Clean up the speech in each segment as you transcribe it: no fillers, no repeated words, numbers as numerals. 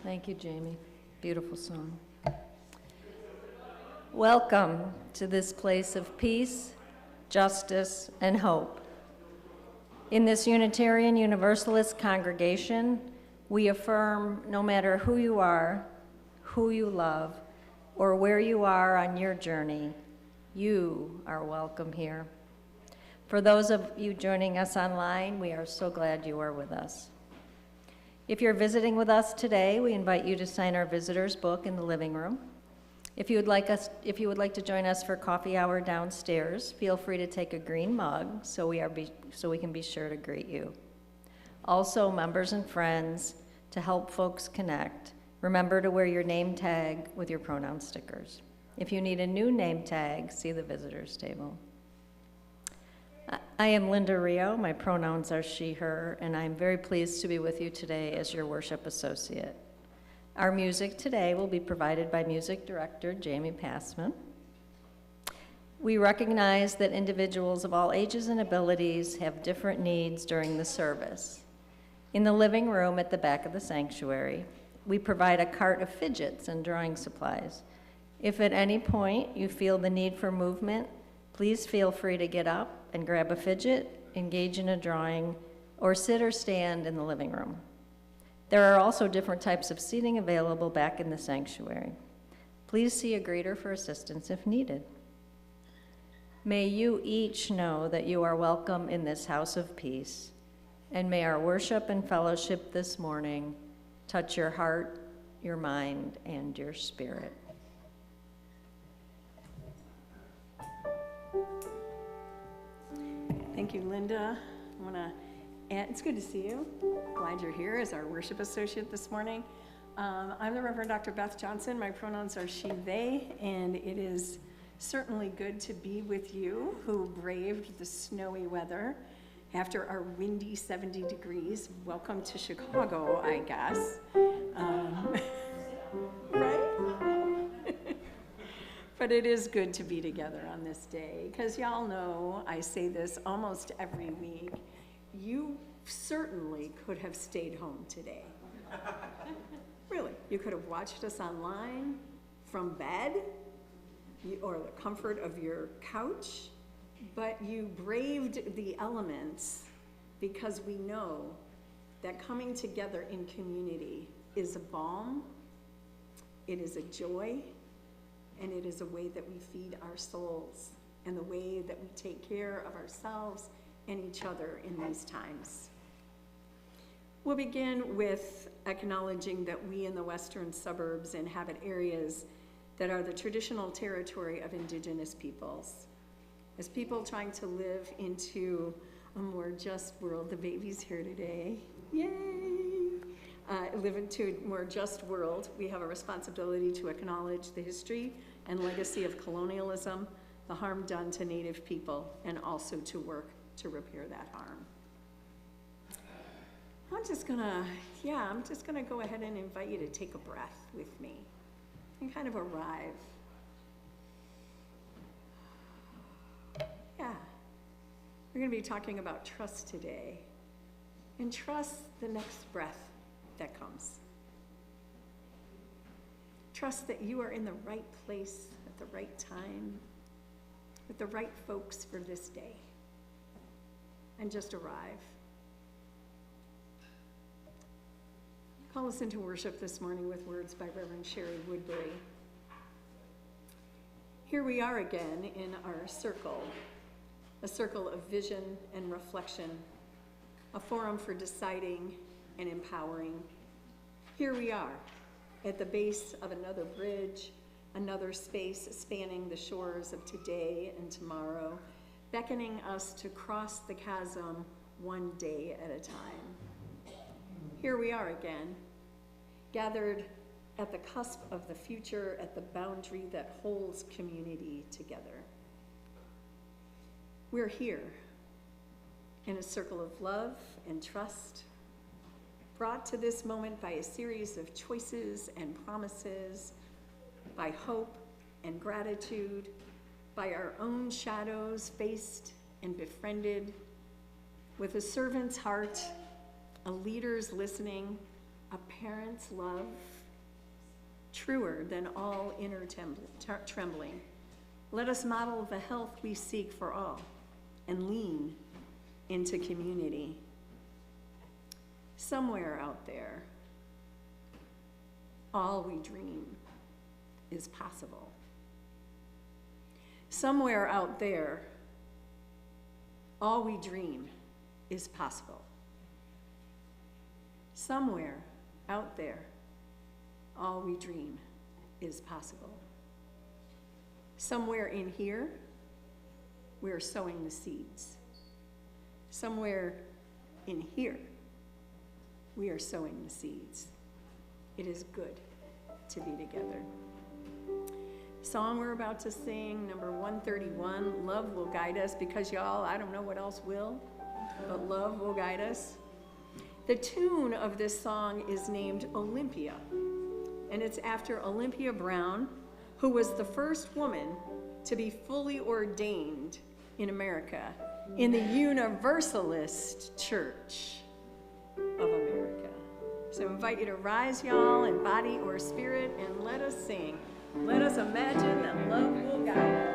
Thank you, Jamie. Beautiful song. Welcome to this place of peace, justice, and hope. In this Unitarian Universalist congregation, we affirm no matter who you are, who you love, or where you are on your journey, you are welcome here. For those of you joining us online, we are so glad you are with us. If you're visiting with us today, we invite you to sign our visitor's book in the living room. If you would like to join us for coffee hour downstairs, feel free to take a green mug so we can be sure to greet you. Also, members and friends, to help folks connect, remember to wear your name tag with your pronoun stickers. If you need a new name tag, see the visitors table. I am Linda Rio. My pronouns are she, her, and I'm very pleased to be with you today as your worship associate. Our music today will be provided by music director Jamie Passman. We recognize that individuals of all ages and abilities have different needs during the service. In the living room at the back of the sanctuary, we provide a cart of fidgets and drawing supplies. If at any point you feel the need for movement, please feel free to get up and grab a fidget, engage in a drawing, or sit or stand in the living room. There are also different types of seating available back in the sanctuary. Please see a greeter for assistance if needed. May you each know that you are welcome in this house of peace, and may our worship and fellowship this morning touch your heart, your mind, and your spirit. Thank you, Linda. It's good to see you. Glad you're here as our worship associate this morning. I'm the Reverend Dr. Beth Johnson. My pronouns are she, they, and it is certainly good to be with you who braved the snowy weather after our windy 70 degrees. Welcome to Chicago, I guess. Right? But it is good to be together on this day, because y'all know I say this almost every week. You certainly could have stayed home today. Really, you could have watched us online from bed or the comfort of your couch, but you braved the elements because we know that coming together in community is a balm, it is a joy, and it is a way that we feed our souls and the way that we take care of ourselves and each other in these times. We'll begin with acknowledging that we in the western suburbs inhabit areas that are the traditional territory of Indigenous peoples. As people trying to live into a more just world, the baby's here today, yay! Live into a more just world, we have a responsibility to acknowledge the history and legacy of colonialism, the harm done to Native people, and also to work to repair that harm. I'm just gonna go ahead and invite you to take a breath with me and kind of arrive. Yeah, we're gonna be talking about trust today, and trust the next breath that comes. Trust that you are in the right place at the right time with the right folks for this day. And just arrive. Call us into worship this morning with words by Reverend Sherry Woodbury. Here we are again in our circle, a circle of vision and reflection, a forum for deciding and empowering. Here we are at the base of another bridge, another space spanning the shores of today and tomorrow, beckoning us to cross the chasm one day at a time. Here we are again, gathered at the cusp of the future, at the boundary that holds community together. We're here in a circle of love and trust, brought to this moment by a series of choices and promises, by hope and gratitude, by our own shadows faced and befriended, with a servant's heart, a leader's listening, a parent's love truer than all inner trembling. Let us model the health we seek for all and lean into community. Somewhere out there, all we dream is possible. Somewhere out there, all we dream is possible. Somewhere out there, all we dream is possible. Somewhere in here, we're sowing the seeds. Somewhere in here, we are sowing the seeds. It is good to be together. Song we're about to sing, number 131, Love Will Guide Us, because y'all, I don't know what else will, but love will guide us. The tune of this song is named Olympia, and it's after Olympia Brown, who was the first woman to be fully ordained in America in the Universalist Church of America. So I invite you to rise, y'all, in body or spirit, and let us sing. Let us imagine that love will guide us.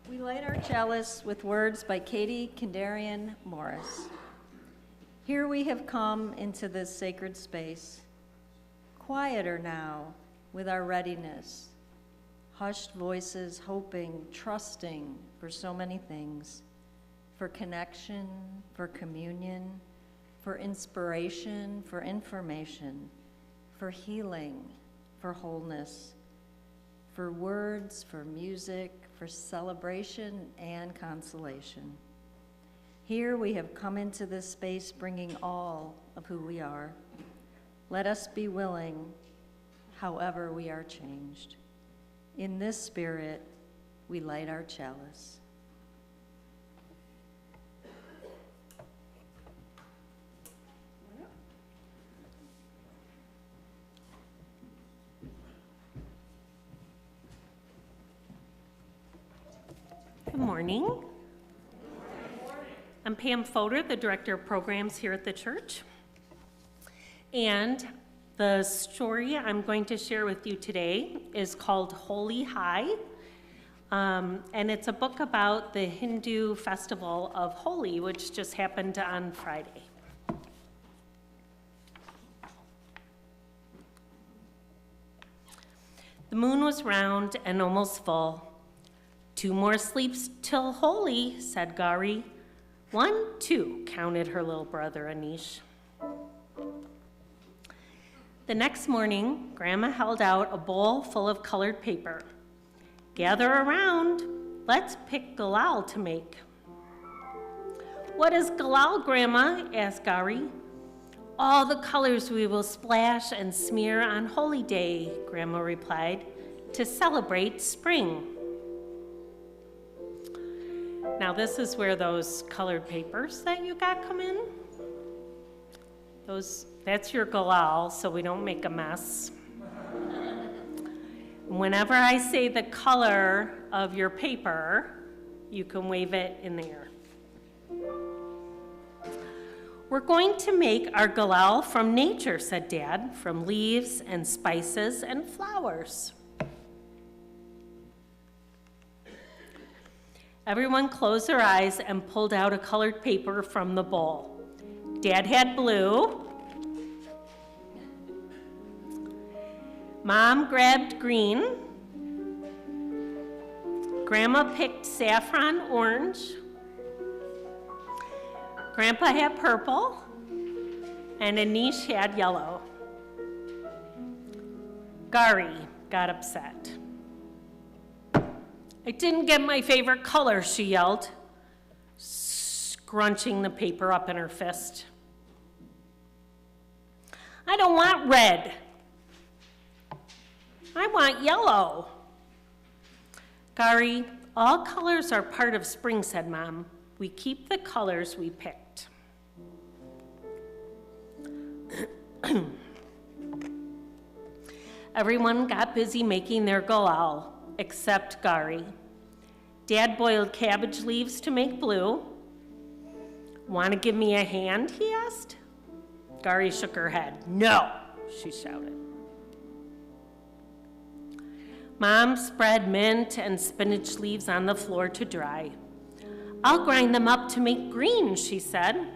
We light our chalice with words by Katie Kendarian Morris. Here we have come into this sacred space, quieter now with our readiness, hushed voices hoping, trusting for so many things, for connection, for communion, for inspiration, for information, for healing, for wholeness, for words, for music, for celebration and consolation. Here we have come into this space bringing all of who we are. Let us be willing, however we are changed. In this spirit, we light our chalice. Good morning. I'm Pam Fodor, the Director of Programs here at the church. And the story I'm going to share with you today is called Holy High. And it's a book about the Hindu festival of Holi, which just happened on Friday. The moon was round and almost full. 2 more sleeps till Holi, said Gauri. 1, 2, counted her little brother Anish. The next morning, Grandma held out a bowl full of colored paper. Gather around, let's pick galal to make. What is galal, Grandma? Asked Gauri. all the colors we will splash and smear on Holy Day, Grandma replied, to celebrate spring. Now this is where those colored papers that you got come in. That's your galal, so we don't make a mess. Whenever I say the color of your paper, you can wave it in the air. We're going to make our galal from nature, said Dad, from leaves and spices and flowers. Everyone closed their eyes and pulled out a colored paper from the bowl. Dad had blue. Mom grabbed green. Grandma picked saffron orange. Grandpa had purple. And Anish had yellow. Gary got upset. I didn't get my favorite color, she yelled, scrunching the paper up in her fist. I don't want red. I want yellow. Gary, all colors are part of spring, said Mom. We keep the colors we picked. Everyone got busy making their galal, except Gary. Dad boiled cabbage leaves to make blue. Want to give me a hand, he asked. Gary shook her head. No, she shouted. Mom spread mint and spinach leaves on the floor to dry. I'll grind them up to make green, she said.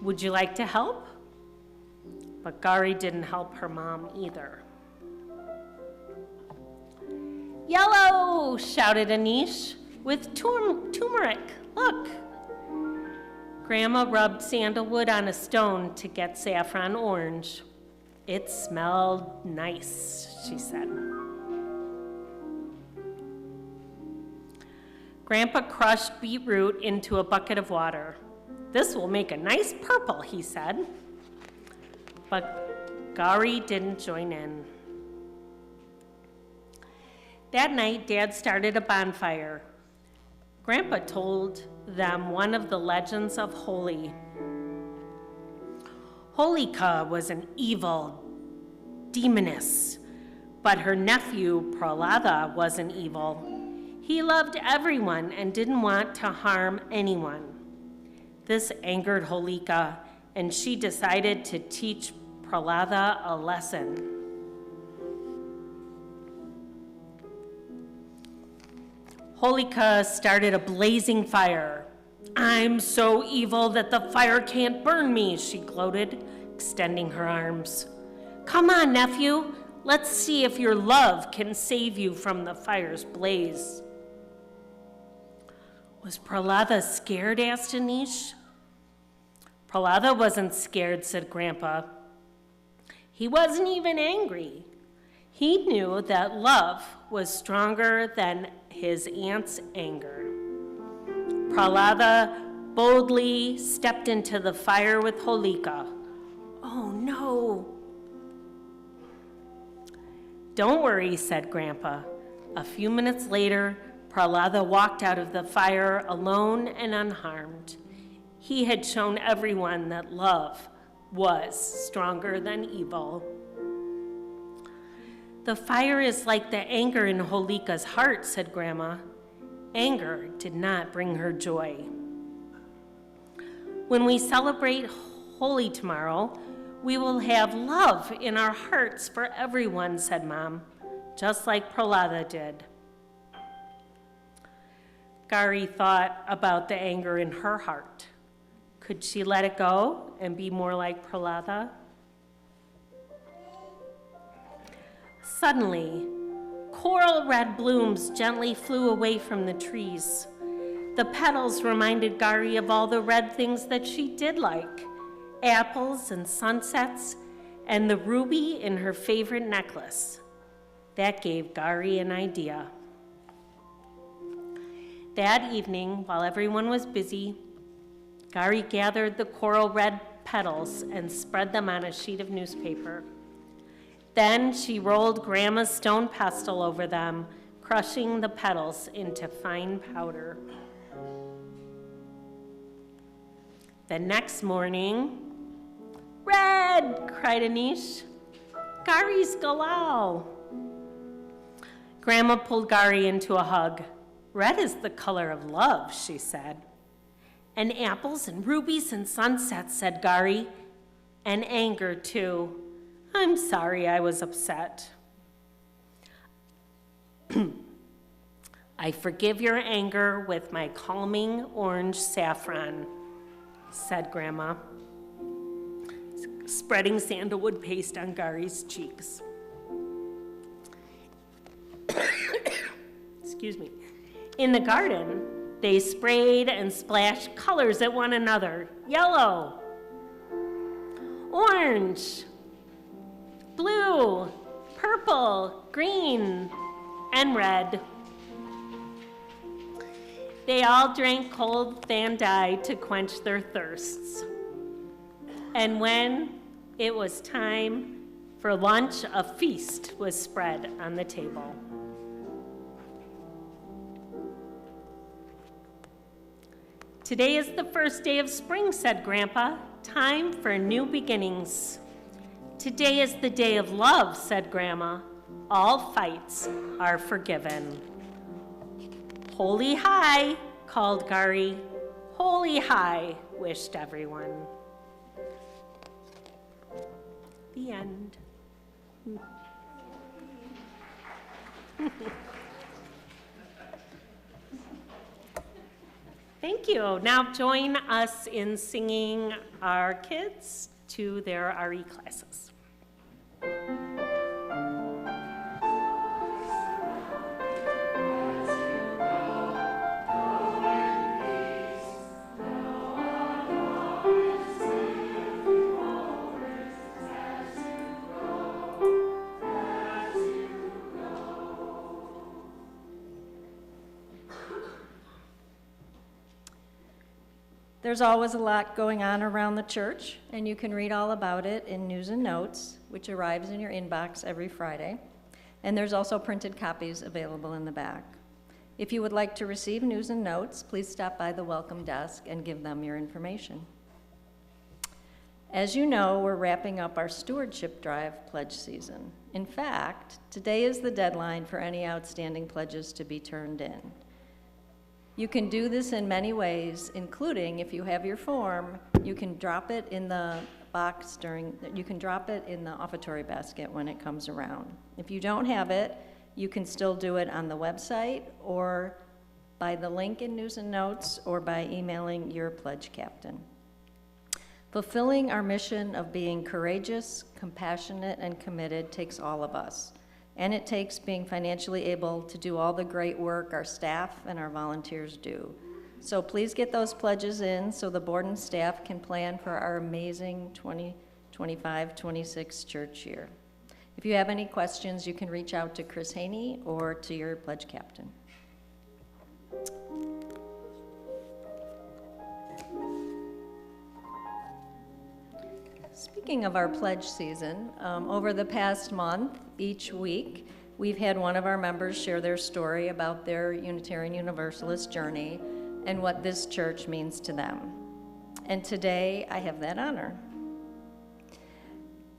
Would you like to help? But Gary didn't help her mom either. Yellow, shouted Anish, with turmeric, look. Grandma rubbed sandalwood on a stone to get saffron orange. It smelled nice, she said. Grandpa crushed beetroot into a bucket of water. This will make a nice purple, he said. But Gary didn't join in. That night, Dad started a bonfire. Grandpa told them one of the legends of Holi. Holika was an evil demoness, but her nephew, Prahlada, wasn't evil. He loved everyone and didn't want to harm anyone. This angered Holika, and she decided to teach Prahlada a lesson. Holika started a blazing fire. I'm so evil that the fire can't burn me, she gloated, extending her arms. Come on, nephew, let's see if your love can save you from the fire's blaze. Was Prahlada scared, asked Anish. Prahlada wasn't scared, said Grandpa. He wasn't even angry. He knew that love was stronger than his aunt's anger. Prahlada boldly stepped into the fire with Holika. Oh no. Don't worry, said Grandpa. A few minutes later, Prahlada walked out of the fire alone and unharmed. He had shown everyone that love was stronger than evil. The fire is like the anger in Holika's heart, said Grandma. Anger did not bring her joy. When we celebrate Holi tomorrow, we will have love in our hearts for everyone, said Mom, just like Prahlada did. Gary thought about the anger in her heart. Could she let it go and be more like Prahlada? Suddenly, coral red blooms gently flew away from the trees. The petals reminded Gary of all the red things that she did like, apples and sunsets, and the ruby in her favorite necklace. That gave Gary an idea. That evening, while everyone was busy, Gary gathered the coral red petals and spread them on a sheet of newspaper. Then she rolled Grandma's stone pestle over them, crushing the petals into fine powder. The next morning, "Red!" cried Anish. "Gari's galal." Grandma pulled Gari into a hug. "Red is the color of love," she said. "And apples and rubies and sunsets," said Gari. "And anger, too. I'm sorry I was upset." "I forgive your anger with my calming orange saffron," said Grandma, spreading sandalwood paste on Gari's cheeks. Excuse me. In the garden, they sprayed and splashed colors at one another. Yellow, orange, blue, purple, green, and red. They all drank cold Van Dye to quench their thirsts. And when it was time for lunch, a feast was spread on the table. "Today is the first day of spring," said Grandpa. "Time for new beginnings." "Today is the day of love," said Grandma. "All fights are forgiven." "Holy high," called Gari. "Holy high," wished everyone. The end. Thank you. Now join us in singing our kids to their RE classes. There's always a lot going on around the church, and you can read all about it in News and Notes, which arrives in your inbox every Friday. And there's also printed copies available in the back. If you would like to receive News and Notes, please stop by the welcome desk and give them your information. As you know, we're wrapping up our Stewardship Drive pledge season. In fact, today is the deadline for any outstanding pledges to be turned in. You can do this in many ways, including if you have your form, you can drop it in the box you can drop it in the offertory basket when it comes around. If you don't have it, you can still do it on the website or by the link in News and Notes or by emailing your pledge captain. Fulfilling our mission of being courageous, compassionate, and committed takes all of us. And it takes being financially able to do all the great work our staff and our volunteers do. So please get those pledges in so the board and staff can plan for our amazing 2025-26 church year. If you have any questions, you can reach out to Chris Haney or to your pledge captain. Speaking of our pledge season, over the past month, each week, we've had one of our members share their story about their Unitarian Universalist journey and what this church means to them. And today, I have that honor.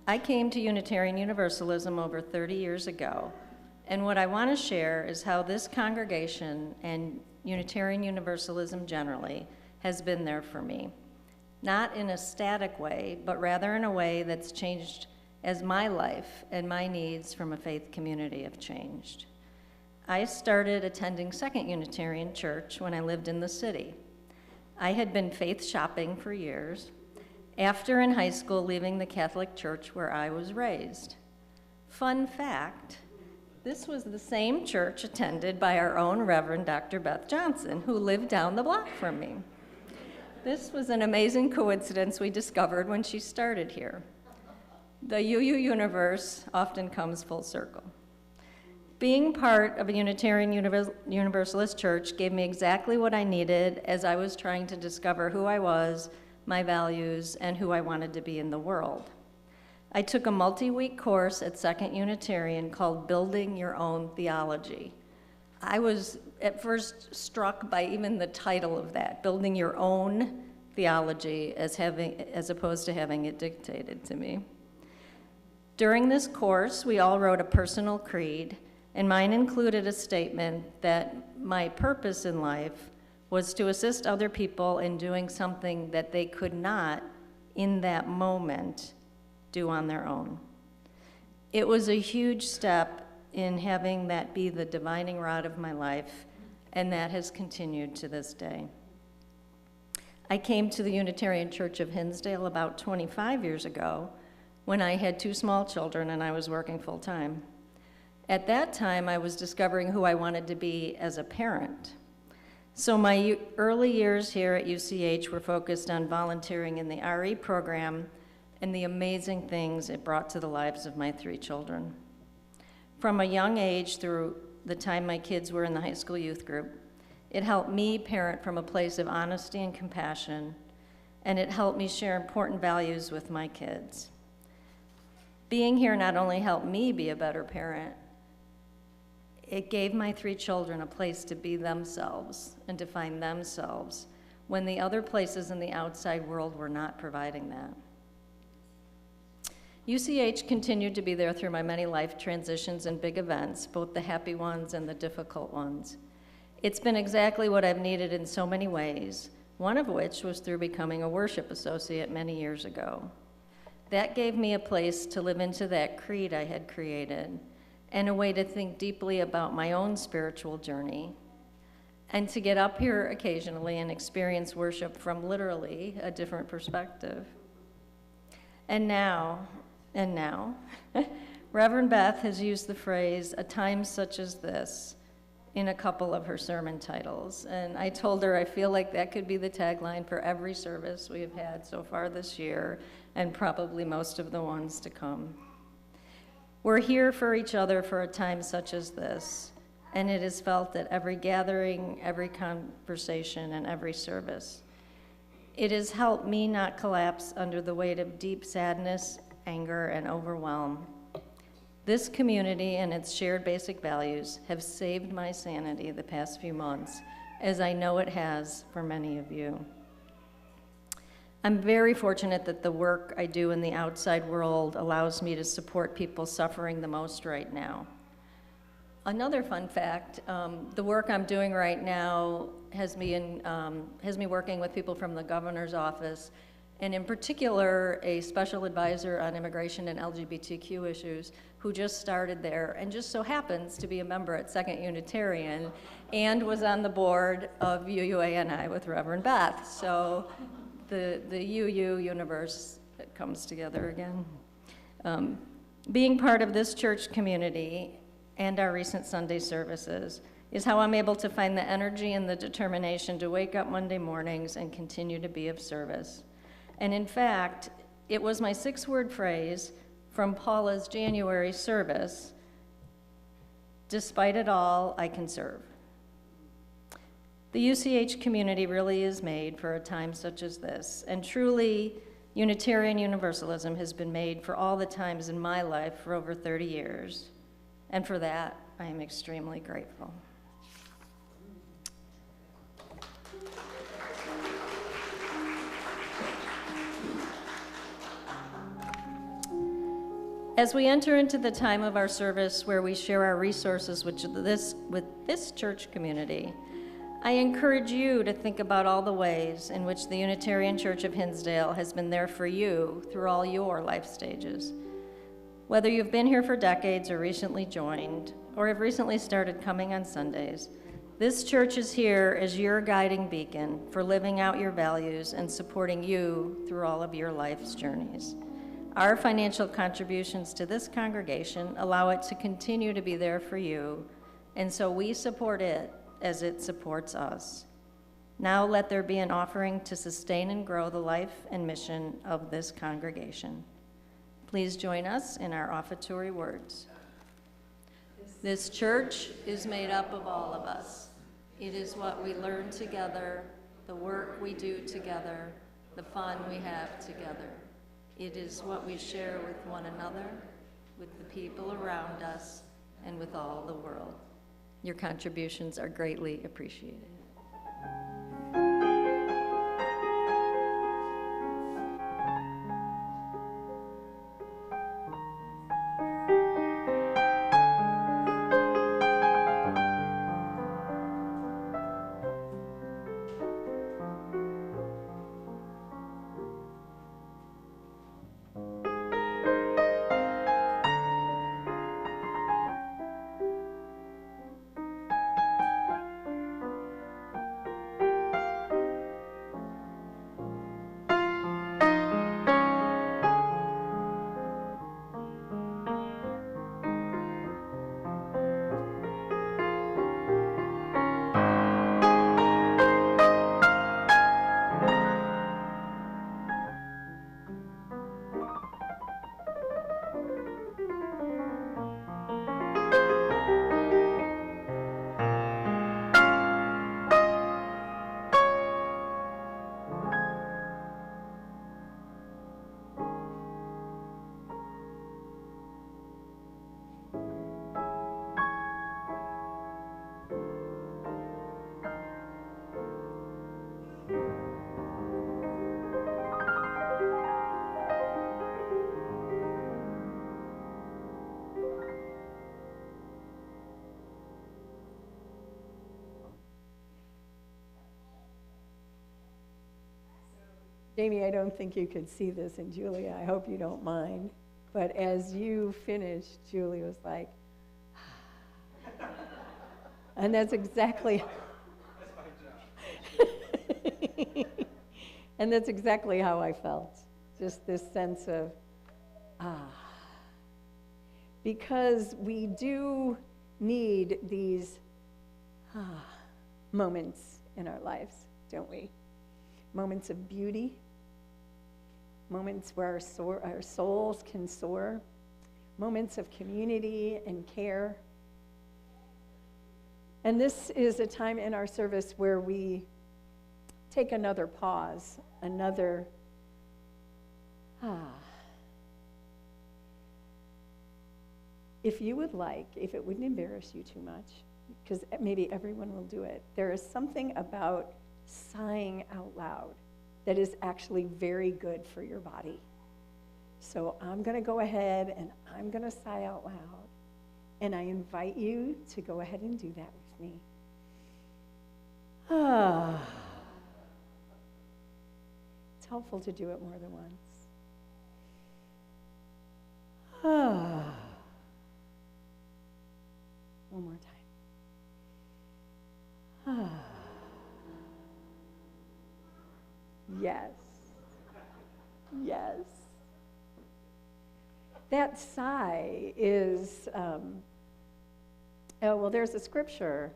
I came to Unitarian Universalism over 30 years ago, and what I want to share is how this congregation and Unitarian Universalism generally has been there for me. Not in a static way, but rather in a way that's changed as my life and my needs from a faith community have changed. I started attending Second Unitarian Church when I lived in the city. I had been faith shopping for years, after in high school leaving the Catholic Church where I was raised. Fun fact, this was the same church attended by our own Reverend Dr. Beth Johnson, who lived down the block from me. This was an amazing coincidence we discovered when she started here. The UU universe often comes full circle. Being part of a Unitarian Universalist church gave me exactly what I needed as I was trying to discover who I was, my values, and who I wanted to be in the world. I took a multi-week course at Second Unitarian called Building Your Own Theology. I was at first struck by even the title of that, Building Your Own Theology, as opposed to having it dictated to me. During this course, we all wrote a personal creed, and mine included a statement that my purpose in life was to assist other people in doing something that they could not, in that moment, do on their own. It was a huge step in having that be the divining rod of my life, and that has continued to this day. I came to the Unitarian Church of Hinsdale about 25 years ago when I had 2 small children and I was working full-time. At that time, I was discovering who I wanted to be as a parent. So my early years here at UCH were focused on volunteering in the RE program and the amazing things it brought to the lives of my 3 children. From a young age through the time my kids were in the high school youth group, it helped me parent from a place of honesty and compassion, and it helped me share important values with my kids. Being here not only helped me be a better parent, it gave my 3 children a place to be themselves and to find themselves when the other places in the outside world were not providing that. UCH continued to be there through my many life transitions and big events, both the happy ones and the difficult ones. It's been exactly what I've needed in so many ways, one of which was through becoming a worship associate many years ago. That gave me a place to live into that creed I had created, and a way to think deeply about my own spiritual journey, and to get up here occasionally and experience worship from literally a different perspective. And now, Reverend Beth has used the phrase, "a time such as this," in a couple of her sermon titles. And I told her I feel like that could be the tagline for every service we have had so far this year, and probably most of the ones to come. We're here for each other for a time such as this, and it is felt at every gathering, every conversation, and every service. It has helped me not collapse under the weight of deep sadness, anger, and overwhelm. This community and its shared basic values have saved my sanity the past few months, as I know it has for many of you. I'm very fortunate that the work I do in the outside world allows me to support people suffering the most right now. Another fun fact, the work I'm doing right now has me working with people from the governor's office, and in particular, a special advisor on immigration and LGBTQ issues who just started there and just so happens to be a member at Second Unitarian and was on the board of UUANI with Reverend Beth. So the UU universe comes together again. Being part of this church community and our recent Sunday services is how I'm able to find the energy and the determination to wake up Monday mornings and continue to be of service. And in fact, it was my 6-word phrase from Paula's January service, "Despite it all, I can serve." The UCH community really is made for a time such as this, and truly, Unitarian Universalism has been made for all the times in my life for over 30 years, and for that, I am extremely grateful. As we enter into the time of our service where we share our resources with this church community, I encourage you to think about all the ways in which the Unitarian Church of Hinsdale has been there for you through all your life stages. Whether you've been here for decades or recently joined, or have recently started coming on Sundays, this church is here as your guiding beacon for living out your values and supporting you through all of your life's journeys. Our financial contributions to this congregation allow it to continue to be there for you, and so we support it as it supports us. Now let there be an offering to sustain and grow the life and mission of this congregation. Please join us in our offertory words. This church is made up of all of us. It is what we learn together, the work we do together, the fun we have together. It is what we share with one another, with the people around us, and with all the world. Your contributions are greatly appreciated. Jamie, I don't think you could see this, and Julia, I hope you don't mind, but as you finished, Julie was like, and that's exactly, and that's exactly how I felt, just this sense of, because we do need these moments in our lives, don't we? Moments of beauty, moments where our souls can soar, moments of community and care. And this is a time in our service where we take another pause, another If you would like, if it wouldn't embarrass you too much, because maybe everyone will do it, there is something about sighing out loud that is actually very good for your body. So I'm going to go ahead and I'm going to sigh out loud. And I invite you to go ahead and do that with me. It's helpful to do it more than once. One more time. Yes. Yes. That sigh is, there's a scripture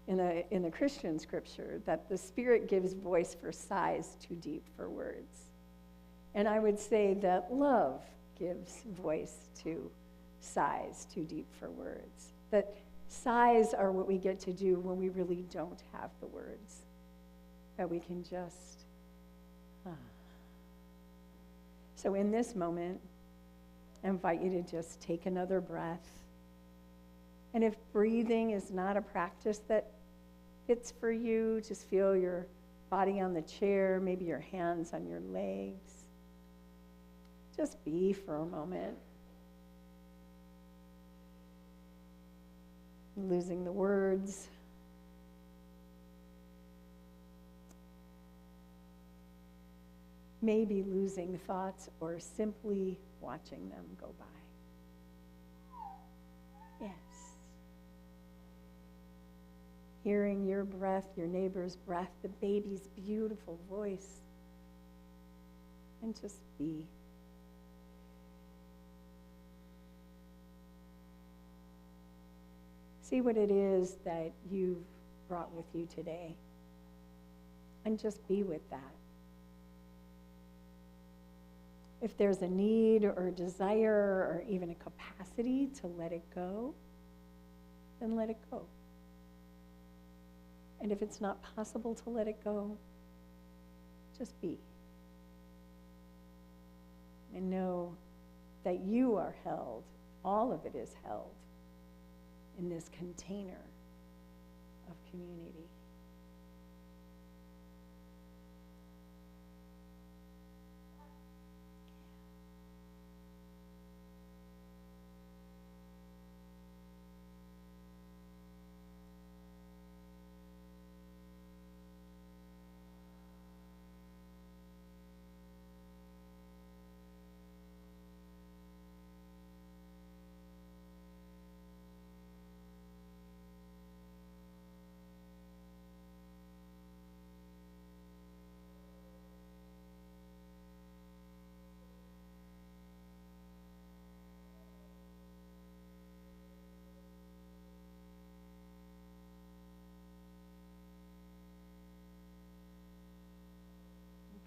in the Christian scripture that the Spirit gives voice for sighs too deep for words. And I would say that love gives voice to sighs too deep for words. That sighs are what we get to do when we really don't have the words. That we can just So in this moment, I invite you to just take another breath. And if breathing is not a practice that fits for you, just feel your body on the chair, maybe your hands on your legs. Just be for a moment. Losing the words. Maybe losing thoughts or simply watching them go by. Yes. Hearing your breath, your neighbor's breath, the baby's beautiful voice. And just be. See what it is that you've brought with you today. And just be with that. If there's a need or a desire or even a capacity to let it go, then let it go. And if it's not possible to let it go, just be. and know that you are held, all of it is held in this container of community.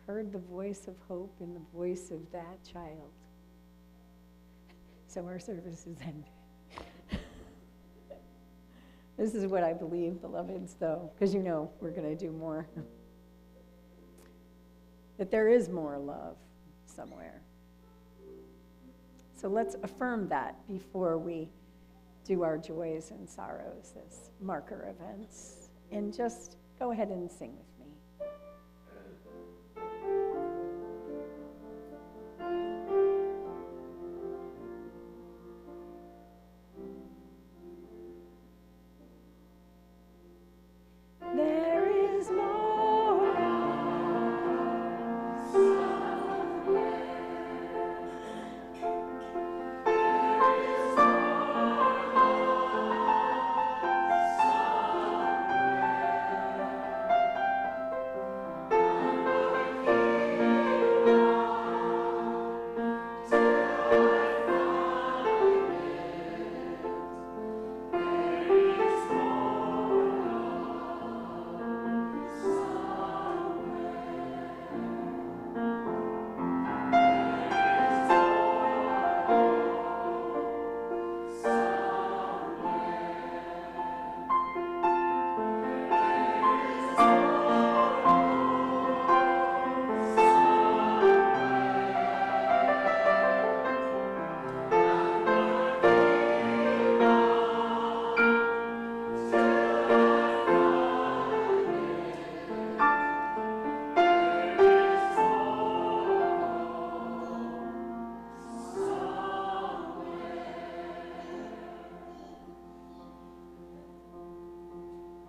Heard the voice of hope in the voice of that child. So our service is ended. This is what I believe, beloveds, though, because you know we're going to do more. That there is more love somewhere. So let's affirm that before we do our joys and sorrows as marker events. And just go ahead and sing with me.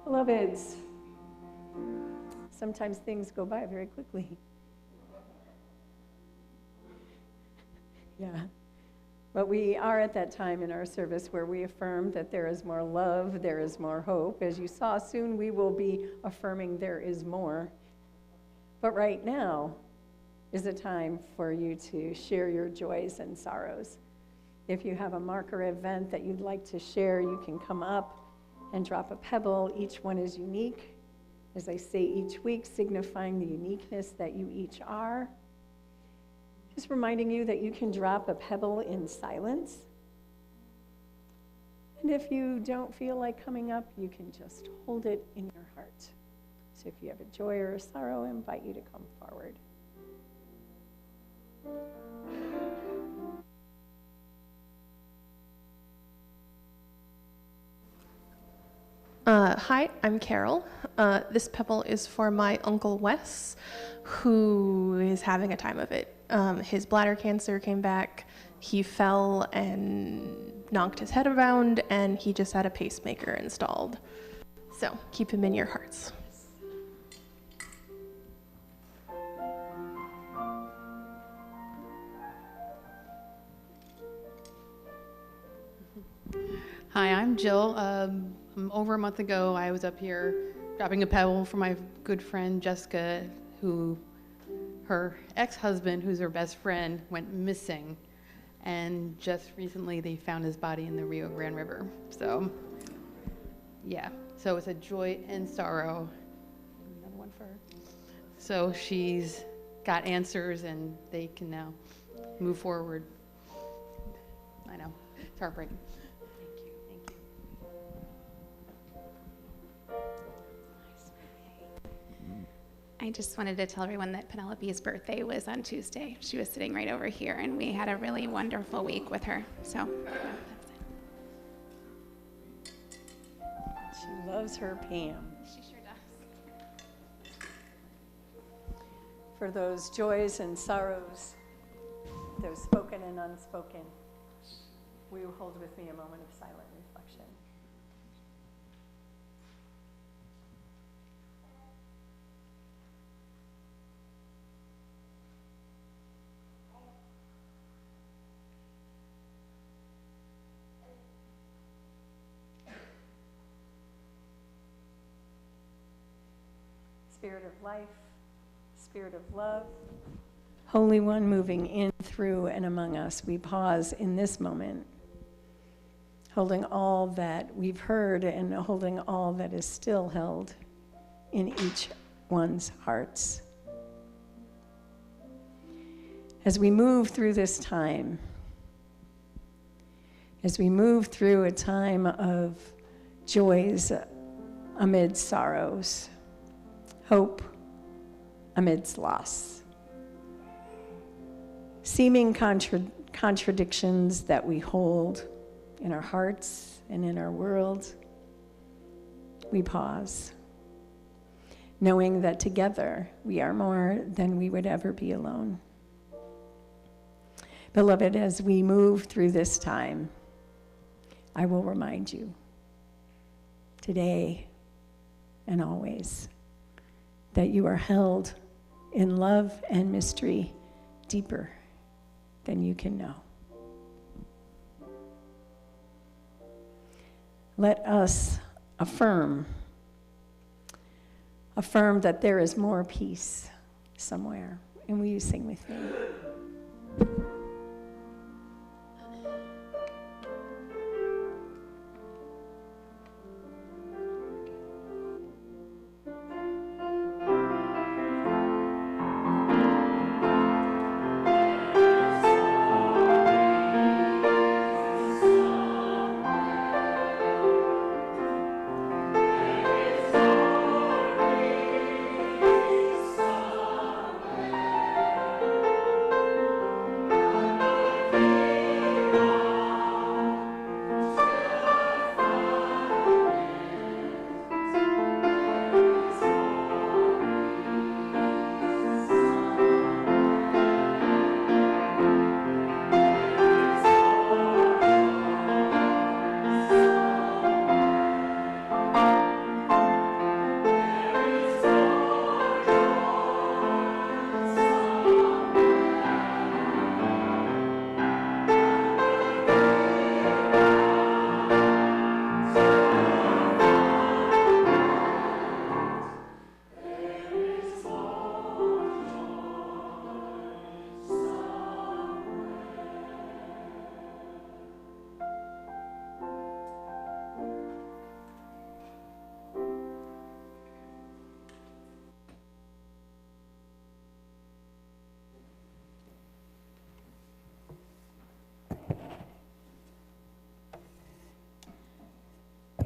Beloveds, sometimes things go by very quickly. Yeah. But we are at that time in our service where we affirm that there is more love, there is more hope. As you saw, soon we will be affirming there is more. But right now is a time for you to share your joys and sorrows. If you have a marker event that you'd like to share, you can come up and drop a pebble. Each one is unique, as I say each week, signifying the uniqueness that you each are. Just reminding you that you can drop a pebble in silence. And if you don't feel like coming up, you can just hold it in your heart. So if you have a joy or a sorrow, I invite you to come forward. Hi, I'm Carol. This pebble is for my Uncle Wes, who is having a time of it. His bladder cancer came back, he fell and knocked his head around, and he just had a pacemaker installed. So keep him in your hearts. Hi, I'm Jill. Over a month ago, I was up here dropping a pebble for my good friend Jessica, who her ex-husband, who's her best friend, went missing. And just recently, they found his body in the Rio Grande River. So, yeah. So it's a joy and sorrow. Another one for her. So she's got answers, and they can now move forward. I know. It's heartbreaking. I just wanted to tell everyone that Penelope's birthday was on Tuesday. She was sitting right over here, and we had a really wonderful week with her. So, that's it. She loves her Pam. She sure does. For those joys and sorrows, those spoken and unspoken, will you hold with me a moment of silent reflection? Spirit of life, Spirit of love, Holy One moving in, through, and among us, we pause in this moment, holding all that we've heard and holding all that is still held in each one's hearts. As we move through this time, as we move through a time of joys amid sorrows, hope amidst loss, seeming contradictions that we hold in our hearts and in our world, we pause, knowing that together we are more than we would ever be alone. Beloved, as we move through this time, I will remind you today and always that you are held in love and mystery deeper than you can know. Let us affirm that there is more peace somewhere. And will you sing with me?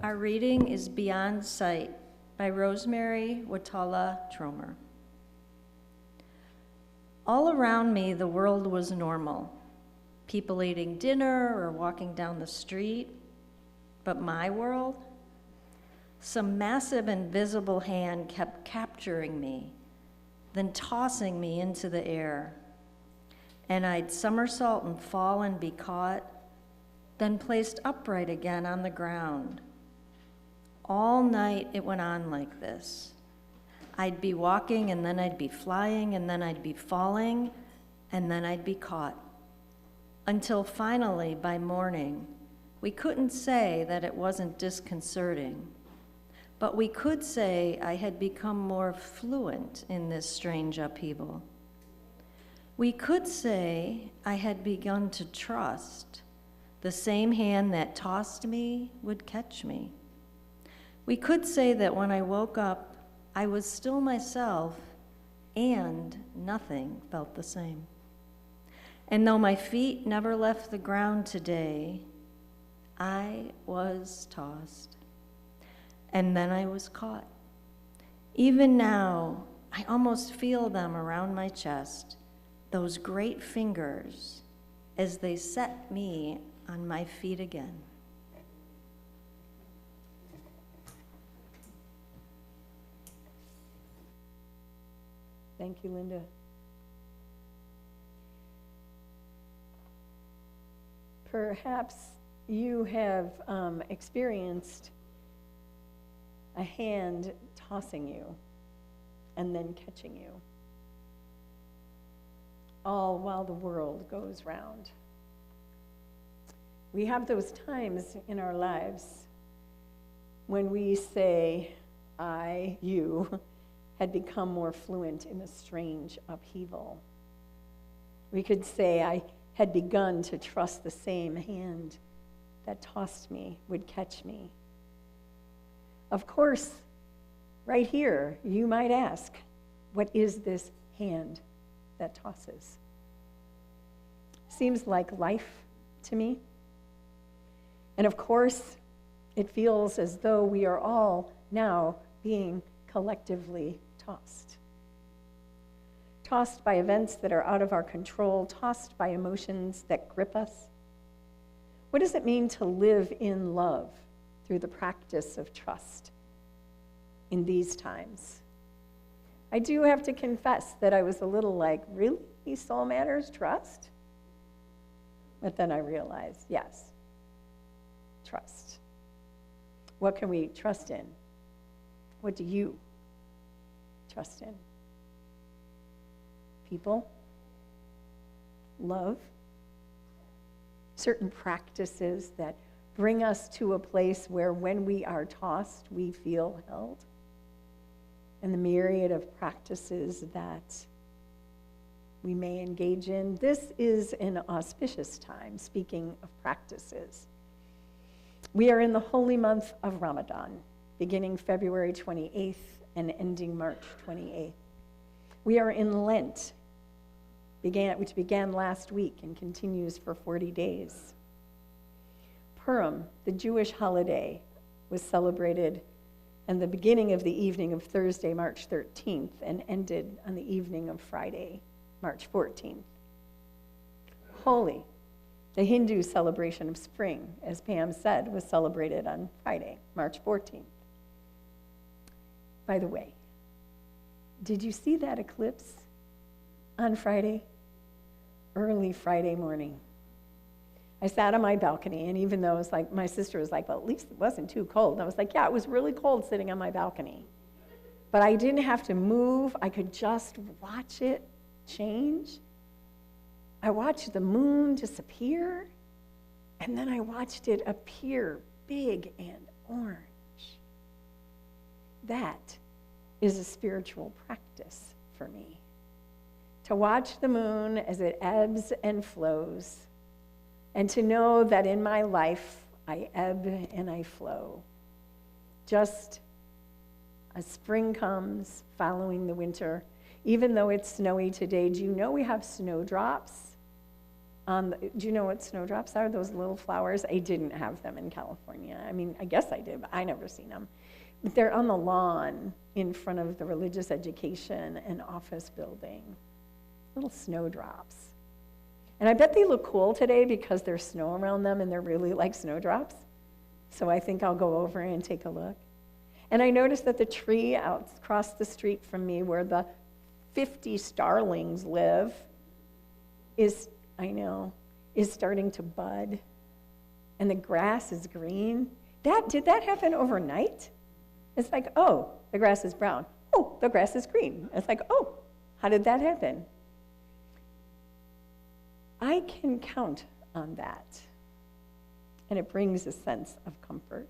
Our reading is Beyond Sight by Rosemary Watala Tromer. All around me, the world was normal. People eating dinner or walking down the street. But my world? Some massive invisible hand kept capturing me, then tossing me into the air. And I'd somersault and fall and be caught, then placed upright again on the ground. All night it went on like this. I'd be walking, and then I'd be flying, and then I'd be falling, and then I'd be caught. Until finally, by morning, we couldn't say that it wasn't disconcerting, but we could say I had become more fluent in this strange upheaval. We could say I had begun to trust the same hand that tossed me would catch me. We could say that when I woke up, I was still myself, and nothing felt the same. And though my feet never left the ground today, I was tossed, and then I was caught. Even now, I almost feel them around my chest, those great fingers, as they set me on my feet again. Thank you, Linda. Perhaps you have experienced a hand tossing you and then catching you, all while the world goes round. We have those times in our lives when we say, I, you, had become more fluent in a strange upheaval. We could say, I had begun to trust the same hand that tossed me would catch me. Of course, right here, you might ask, what is this hand that tosses? Seems like life to me. And of course, it feels as though we are all now being collectively tossed. Tossed by events that are out of our control, tossed by emotions that grip us. What does it mean to live in love through the practice of trust in these times? I do have to confess that I was a little like, really? Soul matters, trust? But then I realized, yes, trust. What can we trust in? What do you trust in? People? Love? Certain practices that bring us to a place where when we are tossed, we feel held? And the myriad of practices that we may engage in. This is an auspicious time, speaking of practices. We are in the holy month of Ramadan, beginning February 28th and ending March 28th. We are in Lent, which began last week and continues for 40 days. Purim, the Jewish holiday, was celebrated in the beginning of the evening of Thursday, March 13th, and ended on the evening of Friday, March 14th. Holi, the Hindu celebration of spring, as Pam said, was celebrated on Friday, March 14th. By the way, did you see that eclipse on Friday? Early Friday morning. I sat on my balcony, and even though it was like, my sister was like, well, at least it wasn't too cold. And I was like, yeah, it was really cold sitting on my balcony. But I didn't have to move. I could just watch it change. I watched the moon disappear, and then I watched it appear big and orange. That is a spiritual practice for me. To watch the moon as it ebbs and flows, and to know that in my life I ebb and I flow. Just as spring comes following the winter, even though it's snowy today, do you know we have snowdrops? Do you know what snowdrops are? Those little flowers? I didn't have them in California. I mean, I guess I did, but I never seen them. But they're on the lawn in front of the religious education and office building. Little snowdrops. And I bet they look cool today because there's snow around them and they're really like snowdrops. So I think I'll go over and take a look. And I noticed that the tree out across the street from me where the 50 starlings live is starting to bud. And the grass is green. Did that happen overnight? It's like, oh, the grass is brown. Oh, the grass is green. It's like, oh, how did that happen? I can count on that, and it brings a sense of comfort.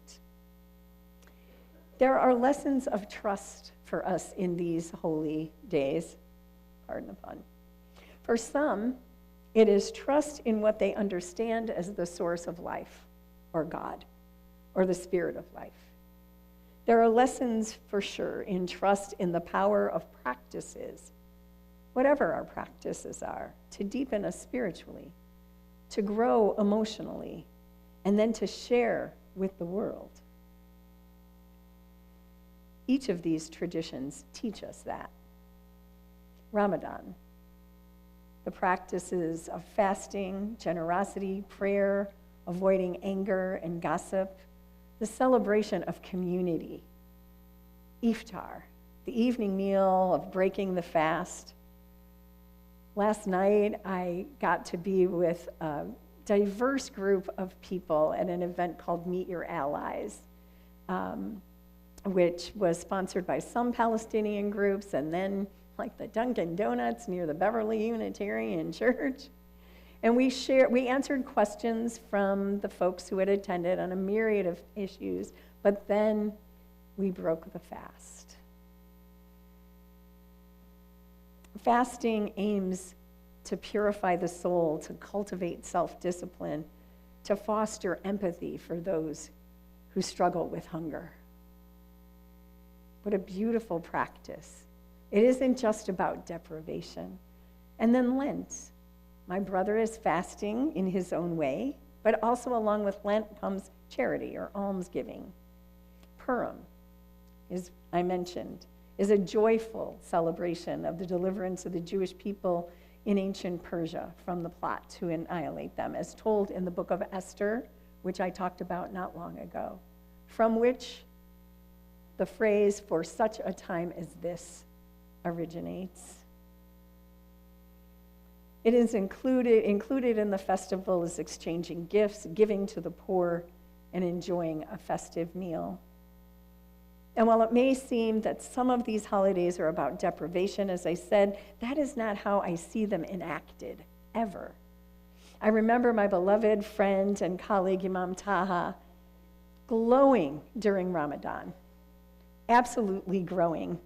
There are lessons of trust for us in these holy days, pardon the pun. For some, it is trust in what they understand as the source of life, or God, or the spirit of life. There are lessons for sure in trust in the power of practices, whatever our practices are, to deepen us spiritually, to grow emotionally, and then to share with the world. Each of these traditions teach us that. Ramadan. The practices of fasting, generosity, prayer, avoiding anger and gossip, the celebration of community, iftar, the evening meal of breaking the fast. Last night, I got to be with a diverse group of people at an event called Meet Your Allies, which was sponsored by some Palestinian groups, and then like the Dunkin' Donuts near the Beverly Unitarian Church. And we answered questions from the folks who had attended on a myriad of issues, but then we broke the fast. Fasting aims to purify the soul, to cultivate self-discipline, to foster empathy for those who struggle with hunger. What a beautiful practice. It isn't just about deprivation. And then Lent. My brother is fasting in his own way, but also along with Lent comes charity or almsgiving. Purim, as I mentioned, is a joyful celebration of the deliverance of the Jewish people in ancient Persia from the plot to annihilate them, as told in the book of Esther, which I talked about not long ago, from which the phrase "for such a time as this" originates. It is included in the festival is exchanging gifts, giving to the poor, and enjoying a festive meal. And while it may seem that some of these holidays are about deprivation, as I said, that is not how I see them enacted, ever. I remember my beloved friend and colleague, Imam Taha, glowing during Ramadan, absolutely glowing.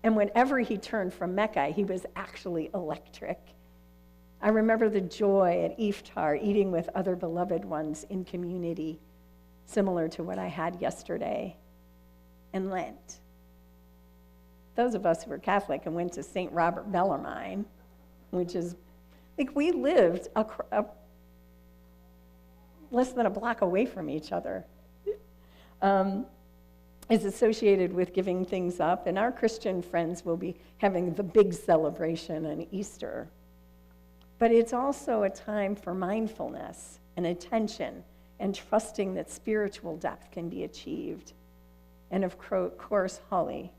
And whenever he turned from Mecca, he was actually electric. I remember the joy at iftar, eating with other beloved ones in community, similar to what I had yesterday. And Lent. Those of us who were Catholic and went to St. Robert Bellarmine, which is, like, we lived less than a block away from each other, is associated with giving things up. And our Christian friends will be having the big celebration on Easter. But it's also a time for mindfulness and attention and trusting that spiritual depth can be achieved. And of course, Holly.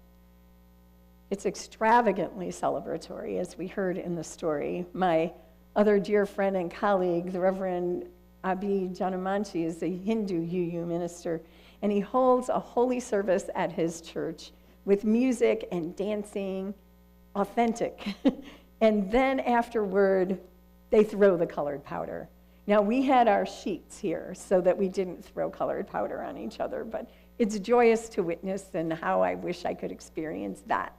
It's extravagantly celebratory, as we heard in the story. My other dear friend and colleague, the Reverend Abi Janamanchi, is a Hindu UU minister, and he holds a holy service at his church with music and dancing, authentic. And then afterward, they throw the colored powder. Now, we had our sheets here so that we didn't throw colored powder on each other, but it's joyous to witness, and how I wish I could experience that.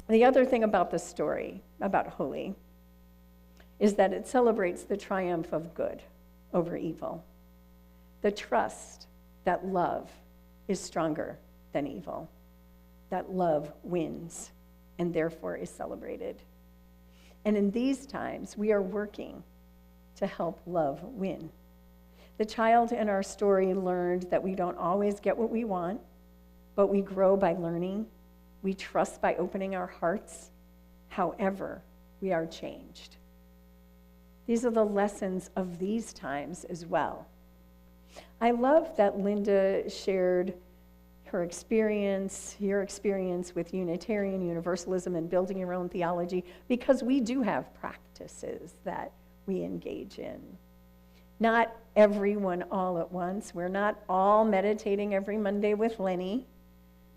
The other thing about the story, about Holi, is that it celebrates the triumph of good over evil, the trust that love is stronger than evil, that love wins and therefore is celebrated. And in these times, we are working to help love win. The child in our story learned that we don't always get what we want, but we grow by learning. We trust by opening our hearts. However, we are changed. These are the lessons of these times as well. I love that Linda shared her experience, your experience with Unitarian Universalism and building your own theology, because we do have practices that we engage in. Not everyone all at once. We're not all meditating every Monday with Lenny.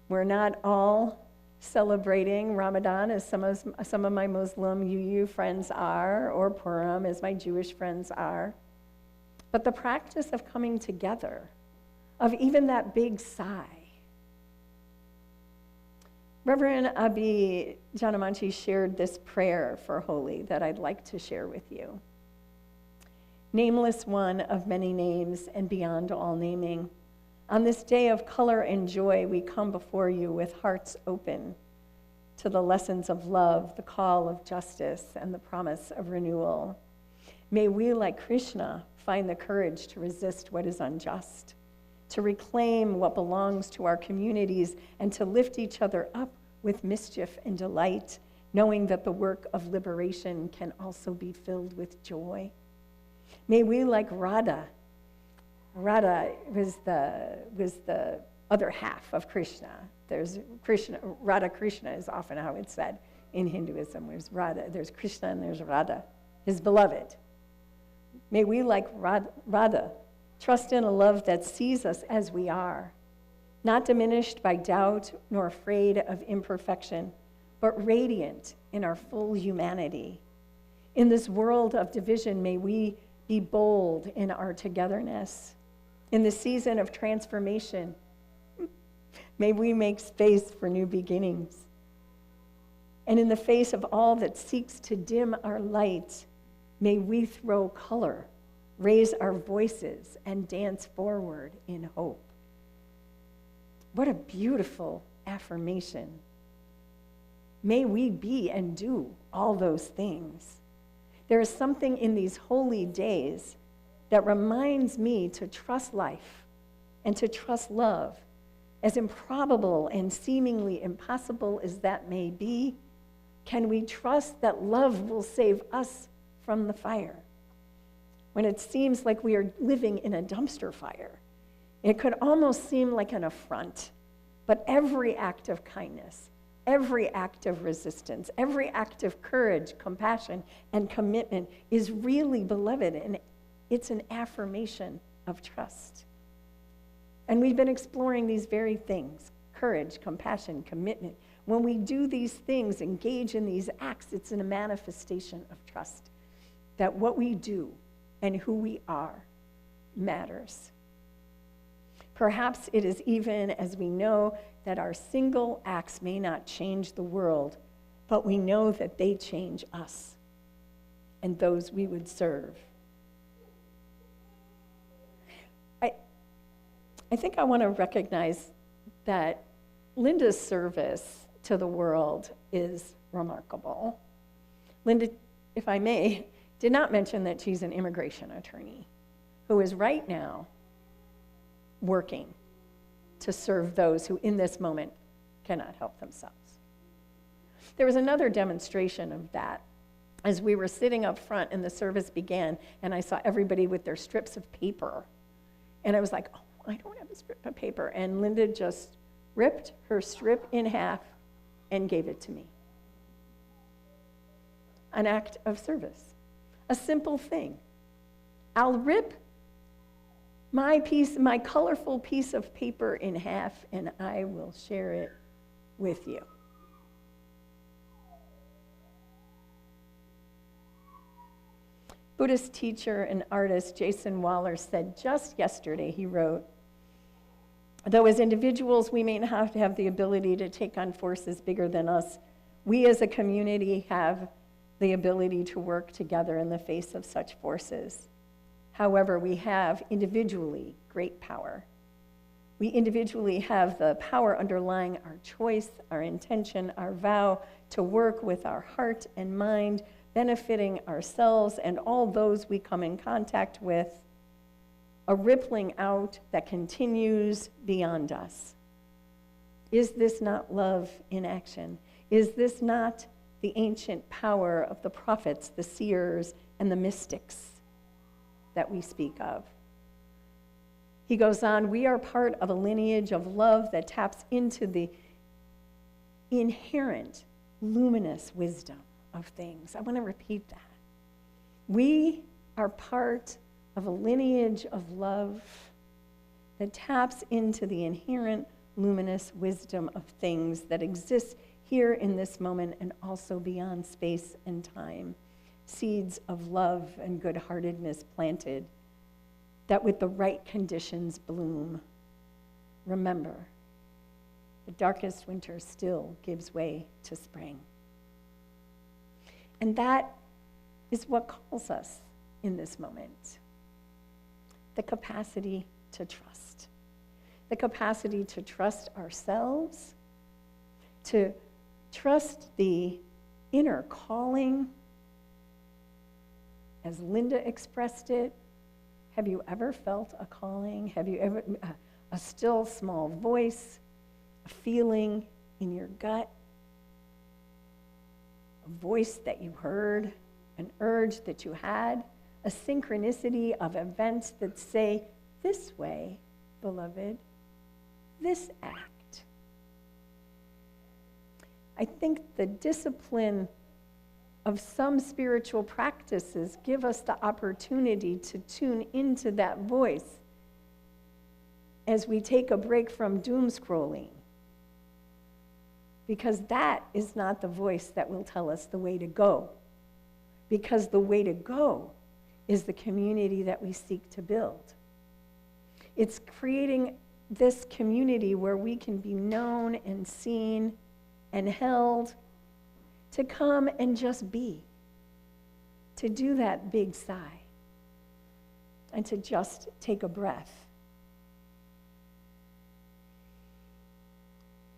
We're not all celebrating Ramadan as some of my Muslim UU friends are, or Purim as my Jewish friends are. But the practice of coming together, of even that big sigh. Reverend Abi Janamanchi shared this prayer for Holi that I'd like to share with you. Nameless one of many names and beyond all naming, on this day of color and joy, we come before you with hearts open to the lessons of love, the call of justice, and the promise of renewal. May we, like Krishna, find the courage to resist what is unjust, to reclaim what belongs to our communities, and to lift each other up with mischief and delight, knowing that the work of liberation can also be filled with joy. May we, like Radha was the other half of Krishna. There's Krishna, Radha Krishna is often how it's said in Hinduism. There's Krishna and there's Radha, his beloved. May we, like Radha, trust in a love that sees us as we are, not diminished by doubt nor afraid of imperfection, but radiant in our full humanity. In this world of division, may we be bold in our togetherness. In the season of transformation, may we make space for new beginnings. And in the face of all that seeks to dim our light, may we throw color, raise our voices, and dance forward in hope. What a beautiful affirmation. May we be and do all those things. There is something in these holy days that reminds me to trust life and to trust love. As improbable and seemingly impossible as that may be, can we trust that love will save us from the fire? When it seems like we are living in a dumpster fire, it could almost seem like an affront, but every act of kindness, every act of resistance, every act of courage, compassion, and commitment is really beloved, and it's an affirmation of trust. And we've been exploring these very things: courage, compassion, commitment. When we do these things, engage in these acts, it's a manifestation of trust that what we do and who we are matters. Perhaps it is even as we know that our single acts may not change the world, but we know that they change us and those we would serve. I think I want to recognize that Linda's service to the world is remarkable. Linda, if I may, did not mention that she's an immigration attorney who is right now working to serve those who in this moment cannot help themselves. There was another demonstration of that as we were sitting up front and the service began, and I saw everybody with their strips of paper. And I was like, oh, I don't have a strip of paper. And Linda just ripped her strip in half and gave it to me. An act of service, a simple thing. I'll rip my colorful piece of paper in half, and I will share it with you. Buddhist teacher and artist Jason Waller said just yesterday, he wrote, though as individuals we may not have the ability to take on forces bigger than us, we as a community have the ability to work together in the face of such forces. However, we have individually great power. We individually have the power underlying our choice, our intention, our vow to work with our heart and mind, benefiting ourselves and all those we come in contact with, a rippling out that continues beyond us. Is this not love in action? Is this not the ancient power of the prophets, the seers, and the mystics that we speak of? He goes on, we are part of a lineage of love that taps into the inherent luminous wisdom of things. I want to repeat that. We are part of a lineage of love that taps into the inherent luminous wisdom of things that exists here in this moment and also beyond space and time. Seeds of love and good-heartedness planted that with the right conditions bloom. Remember, the darkest winter still gives way to spring. And that is what calls us in this moment. The capacity to trust. The capacity to trust ourselves, to trust the inner calling, as Linda expressed it. Have you ever felt a calling? Have you ever, a still small voice, a feeling in your gut a voice that you heard, an urge that you had, a synchronicity of events that say, this way, beloved, this act. I think the discipline of some spiritual practices give us the opportunity to tune into that voice as we take a break from doom scrolling. Because that is not the voice that will tell us the way to go. Because the way to go is the community that we seek to build. It's creating this community where we can be known and seen and held, to come and just be, to do that big sigh, and to just take a breath.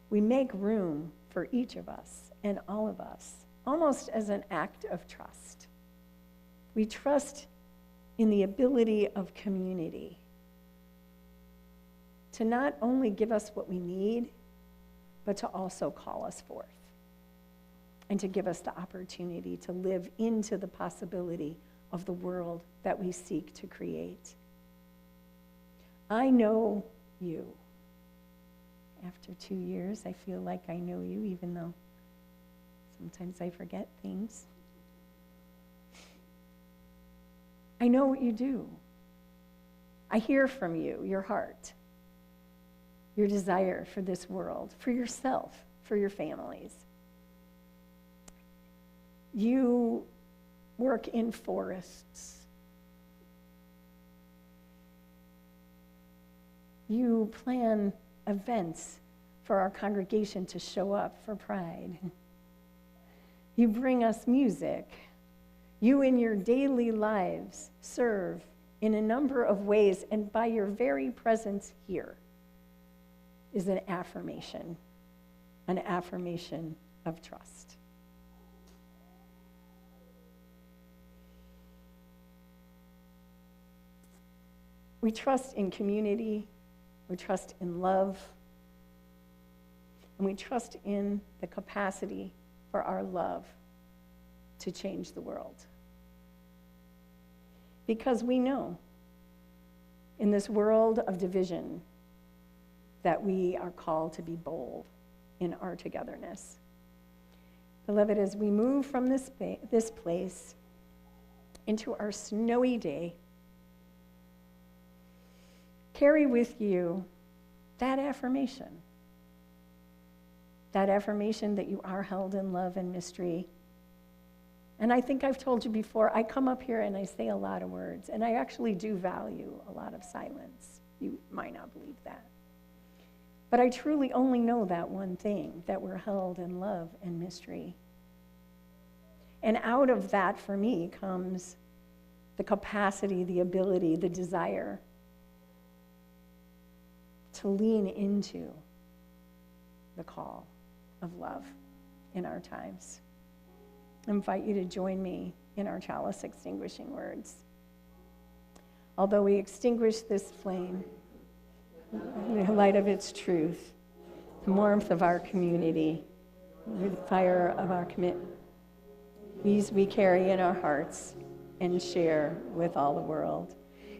We make room for each of us and all of us, almost as an act of trust. We trust in the ability of community to not only give us what we need, but to also call us forth and to give us the opportunity to live into the possibility of the world that we seek to create. I know you. After 2 years, I feel like I know you, even though sometimes I forget things. I know what you do. I hear from you, your heart, your desire for this world, for yourself, for your families. You work in forests. You plan events for our congregation to show up for Pride. You bring us music. You in your daily lives serve in a number of ways, and by your very presence here is an affirmation of trust. We trust in community, we trust in love, and we trust in the capacity for our love to change the world. Because we know in this world of division that we are called to be bold in our togetherness. Beloved, as we move from this place into our snowy day, carry with you that affirmation that you are held in love and mystery. And I think I've told you before, I come up here and I say a lot of words, and I actually do value a lot of silence. You might not believe that. But I truly only know that one thing, that we're held in love and mystery. And out of that, for me, comes the capacity, the ability, the desire to lean into the call of love in our times. I invite you to join me in our chalice extinguishing words. Although we extinguish this flame, in the light of its truth, the warmth of our community, the fire of our commitment, these we carry in our hearts and share with all the world.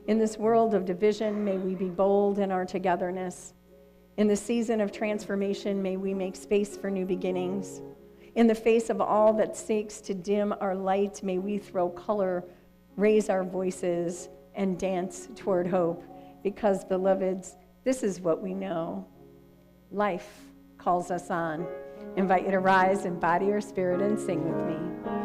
In this world of division, may we be bold in our togetherness. In the season of transformation, may we make space for new beginnings. In the face of all that seeks to dim our light, may we throw color, raise our voices, and dance toward hope. Because, beloveds, this is what we know. Life calls us on. I invite you to rise in body or spirit and sing with me.